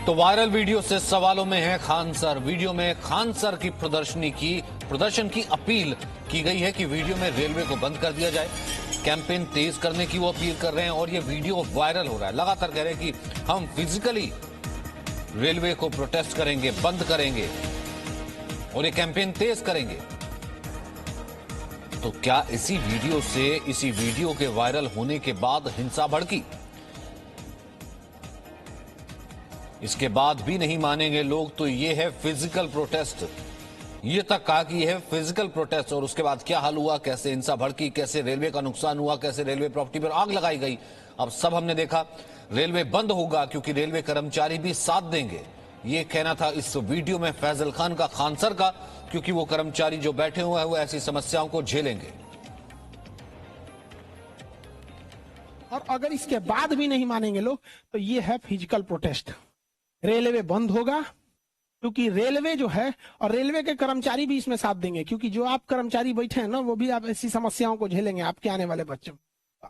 तो viral video से सवालों में है खान सर। वीडियो में खान सर की प्रदर्शन की अपील की गई है कि वीडियो में रेलवे को बंद कर दिया जाए। कैंपेन तेज करने की वो अपील कर रहे हैं और ये वीडियो वायरल हो रहा है। लगातार कह रहे हैं कि हम फिजिकली रेलवे को प्रोटेस्ट करेंगे, बंद करेंगे और ये कैंपेन तेज करेंगे। तो क्या इसी वीडियो के वायरल होने के बाद हिंसा भड़की? इसके बाद भी नहीं मानेंगे लोग तो ये है फिजिकल प्रोटेस्ट। ये तक कहा कि यह है फिजिकल प्रोटेस्ट। और उसके बाद क्या हाल हुआ, कैसे हिंसा भड़की, कैसे रेलवे का नुकसान हुआ, कैसे रेलवे प्रॉपर्टी पर आग लगाई गई, अब सब हमने देखा। रेलवे बंद होगा क्योंकि रेलवे कर्मचारी भी साथ देंगे, ये कहना था इस वीडियो में फैजल खान का, खान सर का, क्योंकि वो कर्मचारी जो बैठे हुए हैं वो ऐसी समस्याओं को झेलेंगे। और अगर इसके बाद भी नहीं मानेंगे लोग तो ये है फिजिकल प्रोटेस्ट। रेलवे बंद होगा क्योंकि रेलवे जो है, और रेलवे के कर्मचारी भी इसमें साथ देंगे, क्योंकि जो आप कर्मचारी बैठे हैं ना वो भी आप ऐसी समस्याओं को झेलेंगे आपके आने वाले बच्चों।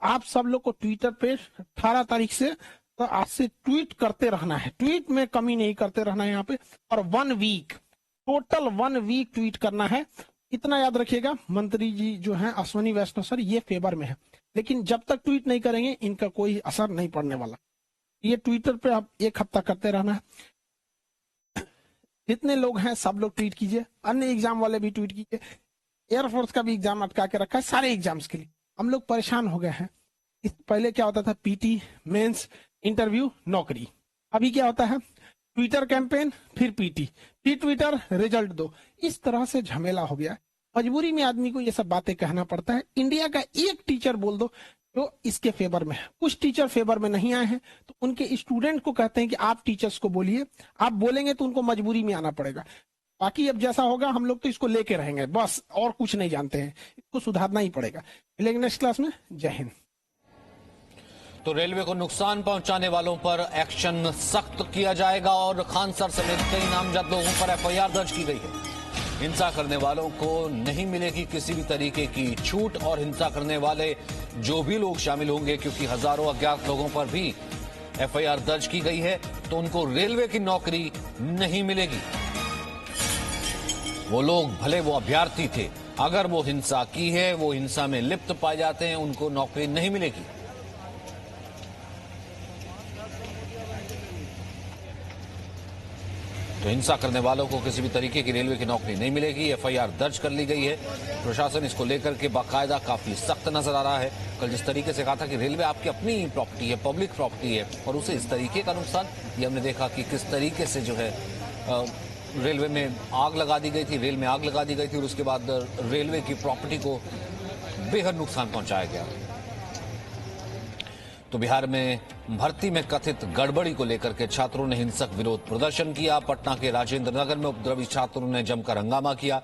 आप सब लोग को ट्विटर पे 18 तारीख से तो आज से ट्वीट करते रहना है, ट्वीट में कमी नहीं करते रहना है यहाँ पे। और 1 वीक, टोटल 1 वीक ट्वीट करना है। इतना याद रखिएगा, मंत्री जी जो हैं अश्विनी वैष्णव सर, ये फेवर में है, लेकिन जब तक ट्वीट नहीं करेंगे इनका कोई असर नहीं पड़ने वाला। ये ट्विटर पे आप 1 हफ्ता करते रहना है। जितने लोग हैं सब लोग ट्वीट कीजिए, अन्य एग्जाम वाले भी ट्वीट कीजिए। एयरफोर्स का भी एग्जाम अटका के रखा है, सारे एग्जाम्स के लिए हम लोग परेशान हो गए हैं। पहले क्या होता था, पीटी, मेंस, इंटरव्यू, नौकरी। अभी क्या होता है, ट्विटर कैंपेन, फिर पीटी, फिर ट्विटर, रिजल्ट दो। इस तरह से झमेला हो गया है। मजबूरी में आदमी को ये सब बातें कहना पड़ता है। इंडिया का एक टीचर बोल दो जो इसके फेवर में है। कुछ टीचर फेवर में नहीं आए हैं तो उनके स्टूडेंट को कहते हैं कि आप टीचर्स को बोलिए, आप बोलेंगे तो उनको मजबूरी में आना पड़ेगा। बाकी अब जैसा होगा हम लोग तो इसको लेके रहेंगे बस, और कुछ नहीं जानते हैं, इसको सुधारना ही पड़ेगा। मिलेंगे नेक्स्ट क्लास में। जय हिंद। तो रेलवे को नुकसान पहुंचाने वालों पर एक्शन सख्त किया जाएगा और खान सर समेत कई नामजद लोगों पर एफआईआर दर्ज की गई है। हिंसा करने वालों को नहीं मिलेगी किसी भी तरीके की छूट, और हिंसा करने वाले जो भी लोग शामिल होंगे, क्योंकि हजारों अज्ञात लोगों पर भी एफआईआर दर्ज की गई है, तो उनको रेलवे की नौकरी नहीं मिलेगी। वो लोग भले वो अभ्यर्थी थे, अगर वो हिंसा की है, वो हिंसा में लिप्त पाए जाते हैं, उनको नौकरी नहीं मिलेगी। तो हिंसा करने वालों को किसी भी तरीके की रेलवे की नौकरी नहीं मिलेगी। एफआईआर दर्ज कर ली गई है। प्रशासन इसको लेकर के बाकायदा काफी सख्त नजर आ रहा है। कल जिस तरीके से कहा था कि रेलवे आपकी अपनी प्रॉपर्टी है, पब्लिक प्रॉपर्टी है, और उसे इस तरीके का नुकसान, ये हमने देखा कि किस तरीके से जो है रेलवे में आग लगा दी गई थी, रेल में आग लगा दी गई थी, और उसके बाद रेलवे की प्रॉपर्टी को बेहद नुकसान पहुंचाया गया। तो बिहार में भर्ती में कथित गड़बड़ी को लेकर के छात्रों ने हिंसक विरोध प्रदर्शन किया। पटना के राजेंद्र नगर में उपद्रवी छात्रों ने जमकर हंगामा किया।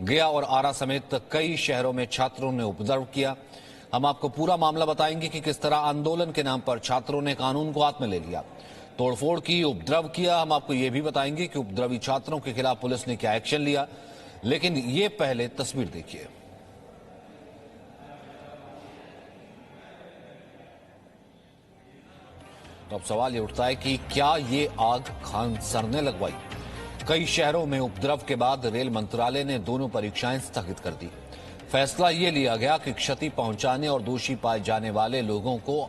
गया और आरा समेत कई शहरों में छात्रों ने उपद्रव किया। हम आपको पूरा मामला बताएंगे कि किस तरह आंदोलन के नाम पर छात्रों ने कानून को हाथ में ले लिया, तोड़फोड़ की, उपद्रव किया। हम आपको यह भी बताएंगे कि उपद्रवी छात्रों के खिलाफ पुलिस ने क्या एक्शन लिया। लेकिन ये पहले तस्वीर देखिए। तो अब सवाल ये उठता है कि क्या ये आग खान सर ने लगवाई? कई शहरों में उपद्रव के बाद रेल मंत्रालय ने दोनों परीक्षाएं स्थगित कर दी। फैसला ये लिया गया कि क्षति पहुंचाने और दोषी पाए जाने वाले लोगों को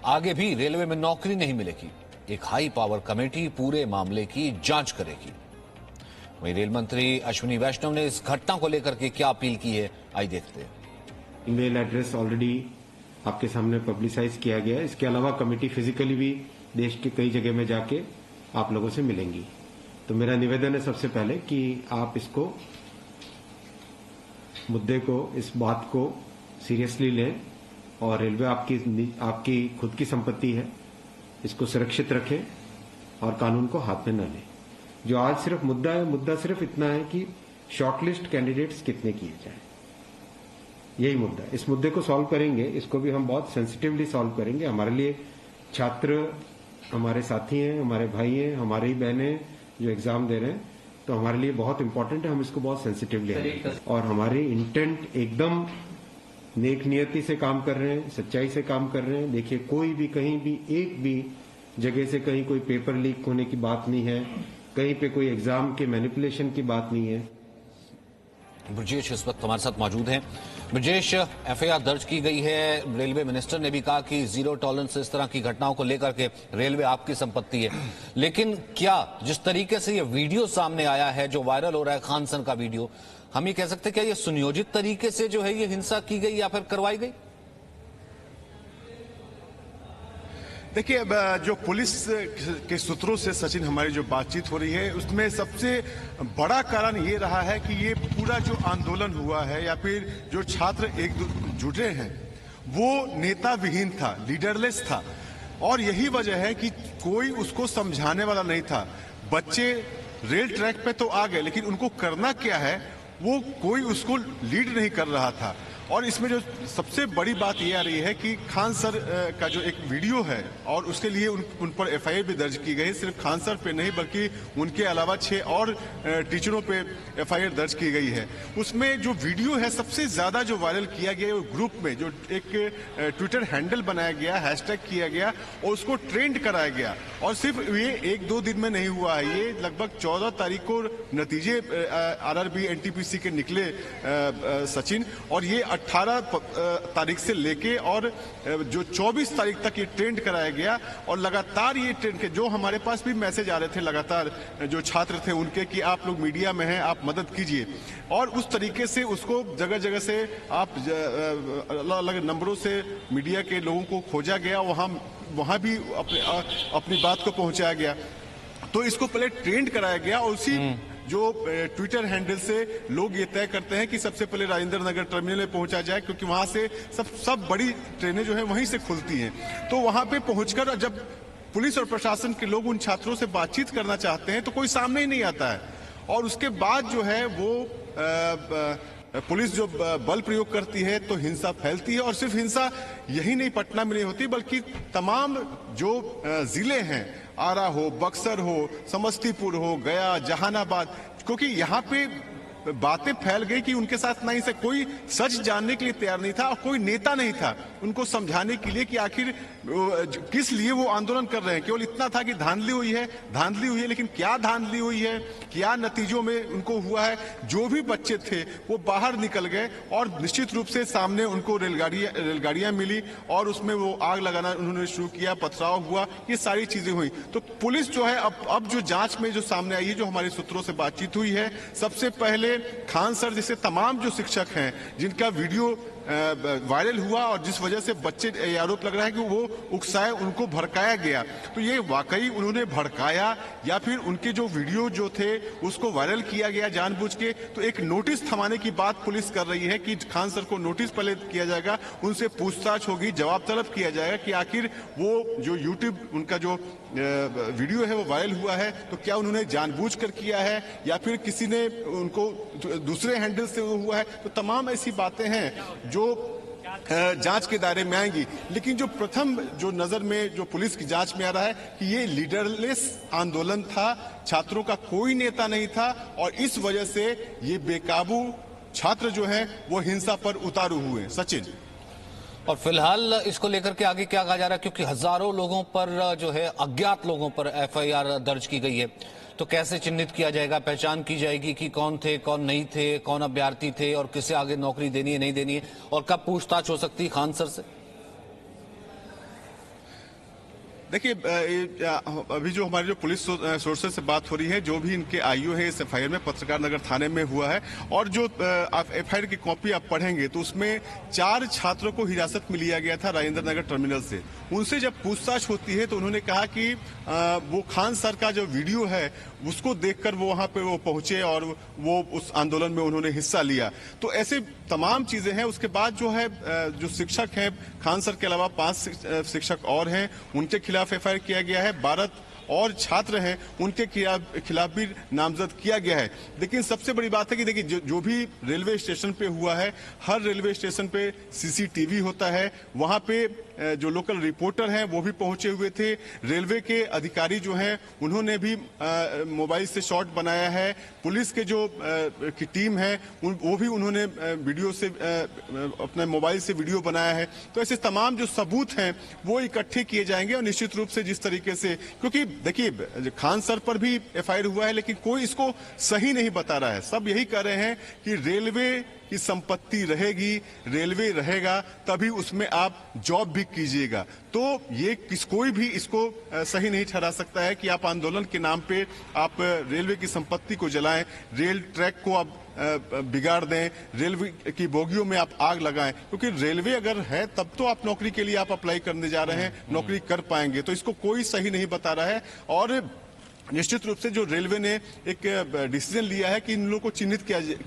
आगे भी रेलवे में नौकरी नहीं मिलेगी। एक हाई पावर कमेटी पूरे मामले की जांच करेगी। वहीं रेल मंत्री अश्विनी वैष्णव ने इस घटना को लेकर के क्या अपील की है, आइए देखते हैं। ईमेल एड्रेस ऑलरेडी आपके सामने पब्लिसाइज किया गया है। इसके अलावा कमेटी फिजिकली भी देश के कई जगह में जाके आप लोगों से मिलेंगी। तो मेरा निवेदन है सबसे पहले कि आप इसको, मुद्दे को, इस बात को सीरियसली लें और रेलवे आपकी खुद की संपत्ति है, इसको सुरक्षित रखें और कानून को हाथ में न लें। जो आज सिर्फ मुद्दा है, मुद्दा सिर्फ इतना है कि शॉर्टलिस्ट कैंडिडेट्स कितने किए जाएं, यही मुद्दा है। इस मुद्दे को सॉल्व करेंगे, इसको भी हम बहुत सेंसिटिवली सॉल्व करेंगे। हमारे लिए छात्र हमारे साथी हैं, हमारे भाई हैं, हमारे ही बहनें जो एग्जाम दे रहे हैं, तो हमारे लिए बहुत इंपॉर्टेंट है। हम इसको बहुत सेंसिटिवली लेंगे और हमारी इंटेंट एकदम नेक नियति से काम कर रहे हैं, सच्चाई से काम कर रहे हैं। देखिए, कोई भी कहीं भी एक भी जगह से कहीं कोई पेपर लीक होने की बात नहीं है, कहीं पे कोई एग्जाम के मैनिपुलेशन की बात नहीं है। ब्रजेश इस वक्त हमारे साथ मौजूद हैं। ब्रजेश, एफआईआर दर्ज की गई है। रेलवे मिनिस्टर ने भी कहा कि जीरो टॉलरेंस इस तरह की घटनाओं को लेकर के रेलवे आपकी संपत्ति है, लेकिन क्या जिस तरीके से ये वीडियो सामने आया है, जो वायरल हो रहा है खान सर का वीडियो, हम ये कह सकते हैं क्या ये सुनियोजित तरीके से जो है ये हिंसा की गई या फिर करवाई गई? देखिए, अब जो पुलिस के सूत्रों से सचिन हमारी जो बातचीत हो रही है उसमें सबसे बड़ा कारण ये रहा है कि ये पूरा जो आंदोलन हुआ है या फिर जो छात्र जुटे हैं वो नेता विहीन था, लीडरलेस था, और यही वजह है कि कोई उसको समझाने वाला नहीं था। बच्चे रेल ट्रैक पे तो आ गए, लेकिन उनको करना क्या है वो कोई उसको लीड नहीं कर रहा था। और इसमें जो सबसे बड़ी बात ये आ रही है कि खान सर का जो एक वीडियो है और उसके लिए उन पर एफआईआर भी दर्ज की गई। सिर्फ खान सर पे नहीं बल्कि उनके अलावा 6 और टीचरों पे एफआईआर दर्ज की गई है। उसमें जो वीडियो है सबसे ज्यादा जो वायरल किया गया है ग्रुप में, जो एक ट्विटर हैंडल बनाया गया, हैशटैग किया गया और उसको ट्रेंड कराया गया। और सिर्फ ये 1-2 दिन में नहीं हुआ है, ये लगभग 14 तारीख को नतीजे आरआरबी एनटीपीसी के निकले सचिन, और ये 18 तारीख से लेके और जो 24 तारीख तक ये ट्रेंड कराया गया। और लगातार ये ट्रेंड के जो हमारे पास भी मैसेज आ रहे थे लगातार जो छात्र थे उनके कि आप लोग मीडिया में हैं, आप मदद कीजिए, और उस तरीके से उसको जगह जगह से आप अलग अलग नंबरों से मीडिया के लोगों को खोजा गया, वहां भी अपनी बात को पहुंचाया गया। तो इसको पहले ट्रेंड कराया गया और उसी जो ट्विटर हैंडल से लोग ये तय करते हैं कि सबसे पहले राजेंद्र नगर टर्मिनल में पहुंचा जाए, क्योंकि वहां से सब बड़ी ट्रेनें जो है वहीं से खुलती हैं। तो वहां पे पहुंचकर जब पुलिस और प्रशासन के लोग उन छात्रों से बातचीत करना चाहते हैं तो कोई सामने ही नहीं आता है, और उसके बाद जो है वो पुलिस जो बल प्रयोग करती है तो हिंसा फैलती है। और सिर्फ हिंसा यही नहीं पटना में नहीं होती, बल्कि तमाम जो जिले हैं, आरा हो, बक्सर हो, समस्तीपुर हो, गया, जहानाबाद, क्योंकि यहाँ पे बातें फैल गई कि उनके साथ नहीं से कोई सच जानने के लिए तैयार नहीं था और कोई नेता नहीं था उनको समझाने के लिए कि आखिर किस लिए वो आंदोलन कर रहे हैं। केवल इतना था कि धांधली हुई है, लेकिन क्या धांधली हुई है, क्या नतीजों में उनको हुआ है। जो भी बच्चे थे वो बाहर निकल गए और निश्चित रूप से सामने उनको रेलगाड़ियां मिली और उसमें वो आग लगाना उन्होंने शुरू किया, पथराव हुआ, ये सारी चीजें हुई। तो पुलिस जो है अब जो जांच में जो सामने आई है, जो हमारे सूत्रों से बातचीत हुई है, सबसे पहले खान सर जैसे तमाम जो शिक्षक हैं जिनका वीडियो वायरल हुआ और जिस वजह से बच्चे ये आरोप लग रहा है कि वो उकसाए, उनको भड़काया गया, तो ये वाकई उन्होंने भड़काया या फिर उनके जो वीडियो जो थे उसको वायरल किया गया जानबूझ के। तो एक नोटिस थमाने की बात पुलिस कर रही है कि खान सर को नोटिस पहले किया जाएगा, उनसे पूछताछ होगी, जवाब तलब किया जाएगा कि आखिर वो जो यूट्यूब उनका जो वीडियो है वो वायरल हुआ है तो क्या उन्होंने जानबूझकर किया है या फिर किसी ने उनको दूसरे हैंडल से हुआ है। तो तमाम ऐसी बातें हैं जो जांच के दायरे में आएंगी। लेकिन जो प्रथम जो नजर में जो पुलिस की जांच में आ रहा है कि ये लीडरलेस आंदोलन था, छात्रों का कोई नेता नहीं था और इस वजह से ये बेकाबू छात्र जो हैं वो हिंसा पर उतारू हुए। सचिन, और फिलहाल इसको लेकर के आगे क्या कहा जा रहा है, क्योंकि हजारों लोगों पर जो है अज्ञात लोगों पर एफआईआर दर्ज की गई है, तो कैसे चिन्हित किया जाएगा, पहचान की जाएगी कि कौन थे, कौन नहीं थे, कौन अभ्यर्थी थे और किसे आगे नौकरी देनी है, नहीं देनी है, और कब पूछताछ हो सकती है खान सर से? देखिए, अभी जो हमारी जो पुलिस सोर्सेज से बात हो रही है, जो भी इनके आईओ है इस एफआईआर में पत्रकार नगर थाने में हुआ है, और जो एफआईआर की कॉपी आप पढ़ेंगे तो उसमें 4 छात्रों को हिरासत में लिया गया था राजेंद्र नगर टर्मिनल से। उनसे जब पूछताछ होती है तो उन्होंने कहा कि वो खान सर का जो वीडियो है उसको देखकर वो वहां पे वो पहुंचे और वो उस आंदोलन में उन्होंने हिस्सा लिया। तो ऐसे तमाम चीजें हैं। उसके बाद जो है जो शिक्षक हैं, खान सर के अलावा 5 शिक्षक और हैं, उनके खिलाफ एफआईआर किया गया है। 12 और छात्र हैं उनके खिलाफ भी नामजद किया गया है। लेकिन सबसे बड़ी बात है कि देखिए जो भी रेलवे स्टेशन पे हुआ है, हर रेलवे स्टेशन पे सीसीटीवी होता है, वहां पे जो लोकल रिपोर्टर हैं वो भी पहुंचे हुए थे। रेलवे के अधिकारी जो हैं उन्होंने भी मोबाइल से शॉट बनाया है। पुलिस के जो की टीम है वो भी उन्होंने वीडियो से अपने मोबाइल से वीडियो बनाया है। तो ऐसे तमाम जो सबूत हैं वो इकट्ठे किए जाएंगे और निश्चित रूप से जिस तरीके से, क्योंकि देखिए खान सर पर भी एफआईआर हुआ है लेकिन कोई इसको सही नहीं बता रहा है। सब यही कह रहे हैं कि रेलवे की संपत्ति रहेगी, रेलवे रहेगा तभी उसमें आप जॉब भी कीजिएगा। तो ये कोई भी इसको सही नहीं ठहरा सकता है कि आप आंदोलन के नाम पे आप रेलवे की संपत्ति को जलाएं, रेल ट्रैक को आप बिगाड़ दें, रेलवे की बोगियों में आप आग लगाएं, क्योंकि रेलवे अगर है तब तो आप नौकरी के लिए आप अप्लाई करने जा रहे हैं, नौकरी कर पाएंगे। तो इसको कोई सही नहीं बता रहा है और निश्चित रूप से जो रेलवे ने एक डिसीजन लिया है कि इन लोगों को चिन्हित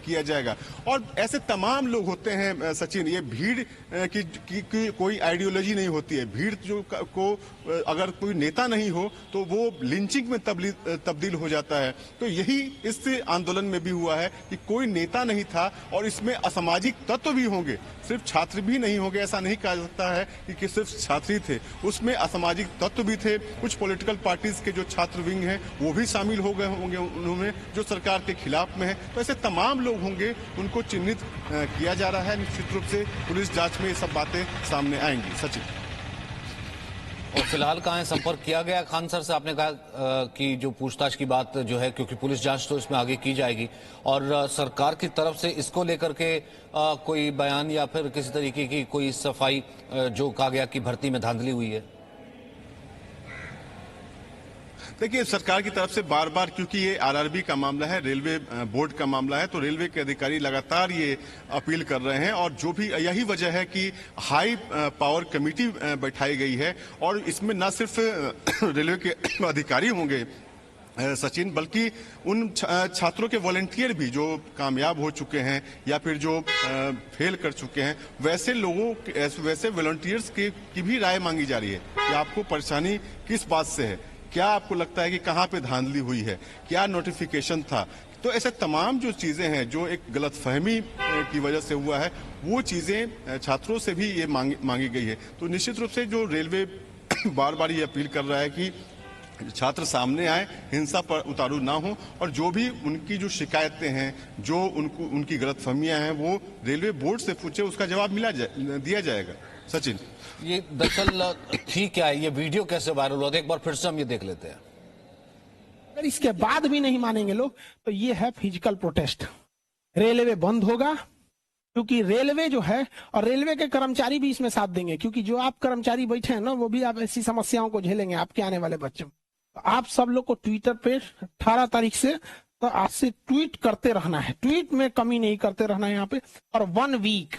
किया जाएगा। और ऐसे तमाम लोग होते हैं सचिन, ये भीड़ की कोई आइडियोलॉजी नहीं होती है। भीड़ जो को अगर कोई नेता नहीं हो तो वो लिंचिंग में तब्दील हो जाता है। तो यही इस आंदोलन में भी हुआ है कि कोई नेता नहीं था और इसमें असामाजिक तत्व भी होंगे, सिर्फ छात्र भी नहीं होंगे। ऐसा नहीं कहा सकता है कि सिर्फ छात्र ही थे, उसमें असामाजिक तत्व भी थे। कुछ पॉलिटिकल पार्टीज के जो छात्र विंग हैं वो भी शामिल हो गए होंगे उन्होंने जो सरकार के खिलाफ में है। तो ऐसे तमाम लोग होंगे, उनको चिन्हित किया जा रहा है। निश्चित रूप से पुलिस जांच में ये सब बातें सामने आएंगी। सचिन, और फिलहाल कहाँ है? संपर्क किया गया खान सर से? आपने कहा कि जो पूछताछ की बात जो है, क्योंकि पुलिस जांच तो इसमें आगे की जाएगी और सरकार की तरफ से इसको लेकर के कोई बयान या फिर किसी तरीके की कोई सफाई जो कहा गया कि भर्ती में धांधली हुई है? देखिए सरकार की तरफ से बार बार, क्योंकि ये आरआरबी का मामला है, रेलवे बोर्ड का मामला है, तो रेलवे के अधिकारी लगातार ये अपील कर रहे हैं और जो भी यही वजह है कि हाई पावर कमेटी बैठाई गई है और इसमें न सिर्फ रेलवे के अधिकारी होंगे सचिन, बल्कि उन छात्रों के वॉलंटियर भी जो कामयाब हो चुके हैं या फिर जो फेल कर चुके हैं, वैसे लोगों वैसे वॉलंटियर्स की भी राय मांगी जा रही है कि आपको परेशानी किस बात से है, क्या आपको लगता है कि कहाँ पे धांधली हुई है, क्या नोटिफिकेशन था। तो ऐसे तमाम जो चीजें हैं जो एक गलतफहमी की वजह से हुआ है, वो चीजें छात्रों से भी ये मांगी गई है। तो निश्चित रूप से जो रेलवे बार बार ये अपील कर रहा है कि छात्र सामने आए, हिंसा पर उतारू ना हो और जो भी उनकी जो शिकायतें हैं, जो उनकी गलतफहमियां हैं, वो रेलवे बोर्ड से पूछे, उसका जवाब दिया जाएगा। सचिन, ये दरअसल थी क्या है? ये वीडियो कैसे वायरल हुआ था? एक बार फिर से हम ये देख लेते हैं। अगर इसके बाद भी नहीं मानेंगे लोग तो ये है फिजिकल प्रोटेस्ट। रेलवे बंद होगा क्योंकि रेलवे जो है और रेलवे के कर्मचारी भी इसमें साथ देंगे, क्योंकि जो आप कर्मचारी बैठे हैं ना, वो भी आप ऐसी समस्याओं को झेलेंगे आपके आने वाले बच्चों। तो आप सब लोग को ट्विटर पे 18 तारीख से तो आज से ट्वीट करते रहना है, ट्वीट में कमी नहीं करते रहना है यहाँ पे। और 1 वीक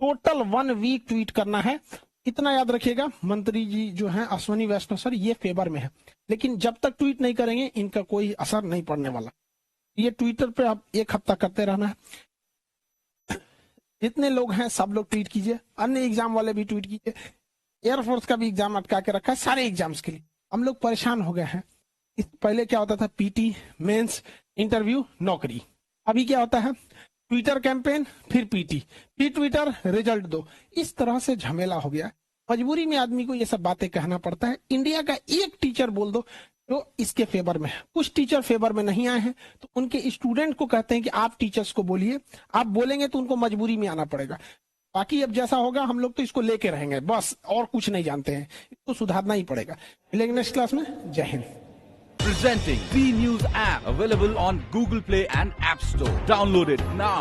टोटल 1 वीक ट्वीट करना है। इतना याद रखिएगा, मंत्री जी जो हैं अश्विनी वैष्णव सर, ये फेवर में है, लेकिन जब तक ट्वीट नहीं करेंगे इनका कोई असर नहीं पड़ने वाला। ये ट्विटर पे आप 1 हफ्ता करते रहना है। जितने लोग हैं सब लोग ट्वीट कीजिए, अन्य एग्जाम वाले भी ट्वीट कीजिए। एयरफोर्स का भी एग्जाम अटका के रखा है, सारे एग्जाम्स के लिए हम लोग परेशान हो गए हैं। पहले क्या होता था, पीटी, मेंस, इंटरव्यू, नौकरी। अभी क्या होता है, ट्विटर कैंपेन, फिर पीटी, फिर ट्विटर, रिजल्ट दो। इस तरह से झमेला हो गया। मजबूरी में आदमी को ये सब बातें कहना पड़ता है। इंडिया का एक टीचर बोल दो जो इसके फेवर में है। कुछ टीचर फेवर में नहीं आए हैं तो उनके स्टूडेंट को कहते हैं कि आप टीचर्स को बोलिए, आप बोलेंगे तो उनको मजबूरी में आना पड़ेगा। बाकी अब जैसा होगा हम लोग तो इसको लेके रहेंगे बस, और कुछ नहीं जानते हैं, इसको सुधारना ही पड़ेगा। मिलेंगे नेक्स्ट क्लास में। जय Hind. Presenting B News app, available on Google Play and App Store. Download it now.